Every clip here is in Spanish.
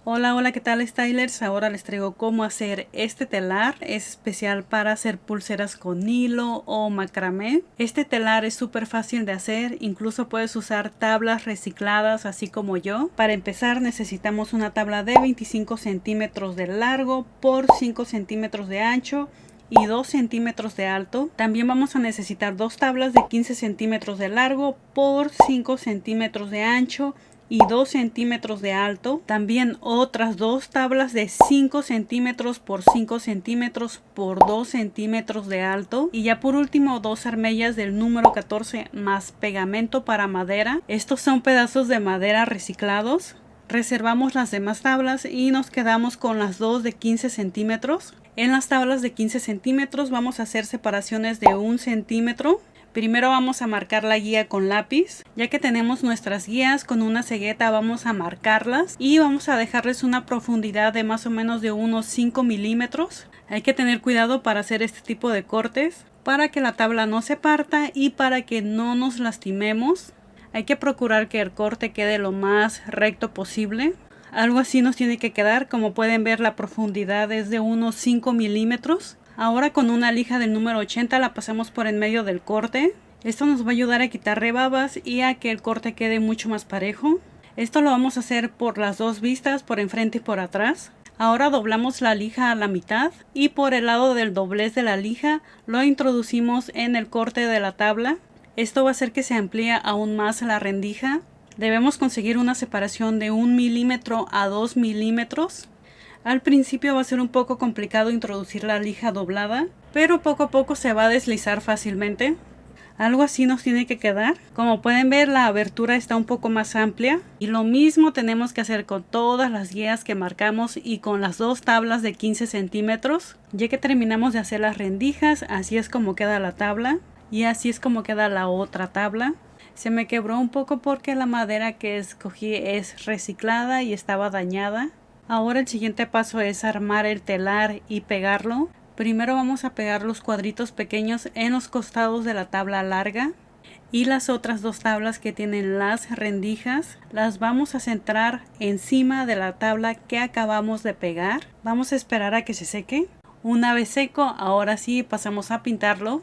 Hola, ¿qué tal, stylers? Ahora les traigo cómo hacer este telar. Es especial para hacer pulseras con hilo o macramé. Este telar es súper fácil de hacer, incluso puedes usar tablas recicladas así como yo. Para empezar necesitamos una tabla de 25 centímetros de largo por 5 centímetros de ancho y 2 centímetros de alto. También vamos a necesitar dos tablas de 15 centímetros de largo por 5 centímetros de ancho y 2 centímetros de alto. También otras dos tablas de 5 centímetros por 5 centímetros por 2 centímetros de alto. Y ya por último, dos armellas del número 14 más pegamento para madera. Estos son pedazos de madera reciclados. Reservamos las demás tablas y nos quedamos con las dos de 15 centímetros. En las tablas de 15 centímetros vamos a hacer separaciones de 1 centímetro. Primero vamos a marcar la guía con lápiz. Ya que tenemos nuestras guías, con una cegueta vamos a marcarlas y vamos a dejarles una profundidad de más o menos de unos 5 milímetros. Hay que tener cuidado para hacer este tipo de cortes, para que la tabla no se parta y para que no nos lastimemos. Hay que procurar que el corte quede lo más recto posible. Algo así nos tiene que quedar. Como pueden ver, la profundidad es de unos 5 milímetros. Ahora con una lija del número 80 la pasamos por en medio del corte. Esto nos va a ayudar a quitar rebabas y a que el corte quede mucho más parejo. Esto lo vamos a hacer por las dos vistas, por enfrente y por atrás. Ahora doblamos la lija a la mitad y por el lado del doblez de la lija lo introducimos en el corte de la tabla. Esto va a hacer que se amplíe aún más la rendija. Debemos conseguir una separación de 1 milímetro a 2 milímetros. Al principio va a ser un poco complicado introducir la lija doblada, pero poco a poco se va a deslizar fácilmente. Algo así nos tiene que quedar. Como pueden ver, la abertura está un poco más amplia. Y lo mismo tenemos que hacer con todas las guías que marcamos y con las dos tablas de 15 centímetros. Ya que terminamos de hacer las rendijas, así es como queda la tabla. Y así es como queda la otra tabla. Se me quebró un poco porque la madera que escogí es reciclada y estaba dañada. Ahora el siguiente paso es armar el telar y pegarlo. Primero vamos a pegar los cuadritos pequeños en los costados de la tabla larga. Y las otras dos tablas que tienen las rendijas las vamos a centrar encima de la tabla que acabamos de pegar. Vamos a esperar a que se seque. Una vez seco, ahora sí pasamos a pintarlo.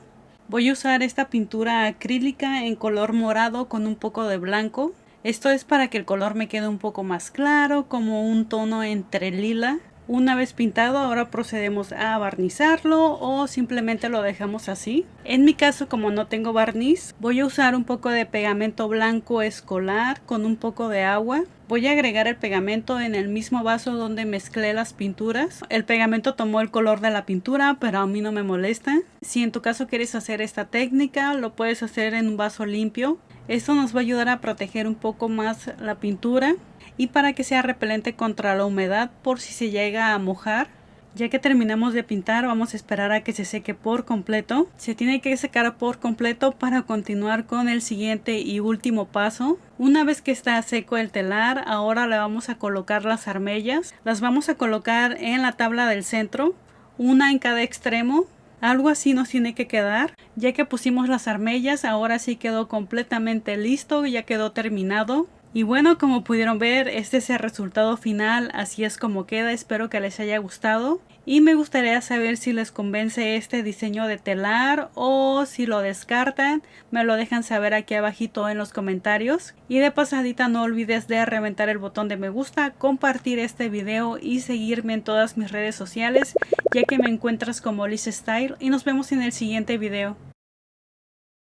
Voy a usar esta pintura acrílica en color morado con un poco de blanco. Esto es para que el color me quede un poco más claro, como un tono entre lila. Una vez pintado, ahora procedemos a barnizarlo o simplemente lo dejamos así. En mi caso, como no tengo barniz, voy a usar un poco de pegamento blanco escolar con un poco de agua. Voy a agregar el pegamento en el mismo vaso donde mezclé las pinturas. El pegamento tomó el color de la pintura, pero a mí no me molesta. Si en tu caso quieres hacer esta técnica, lo puedes hacer en un vaso limpio. Esto nos va a ayudar a proteger un poco más la pintura y para que sea repelente contra la humedad por si se llega a mojar. Ya que terminamos de pintar, vamos a esperar a que se seque por completo. Se tiene que secar por completo para continuar con el siguiente y último paso. Una vez que está seco el telar, ahora le vamos a colocar las armellas. Las vamos a colocar en la tabla del centro, una en cada extremo. Algo así nos tiene que quedar. Ya que pusimos las armellas, ahora sí quedó completamente listo, ya quedó terminado. Y bueno, como pudieron ver, este es el resultado final, así es como queda. Espero que les haya gustado y me gustaría saber si les convence este diseño de telar o si lo descartan. Me lo dejan saber aquí abajito en los comentarios. Y de pasadita no olvides de reventar el botón de me gusta, compartir este video y seguirme en todas mis redes sociales, ya que me encuentras como Liz Style, y nos vemos en el siguiente video.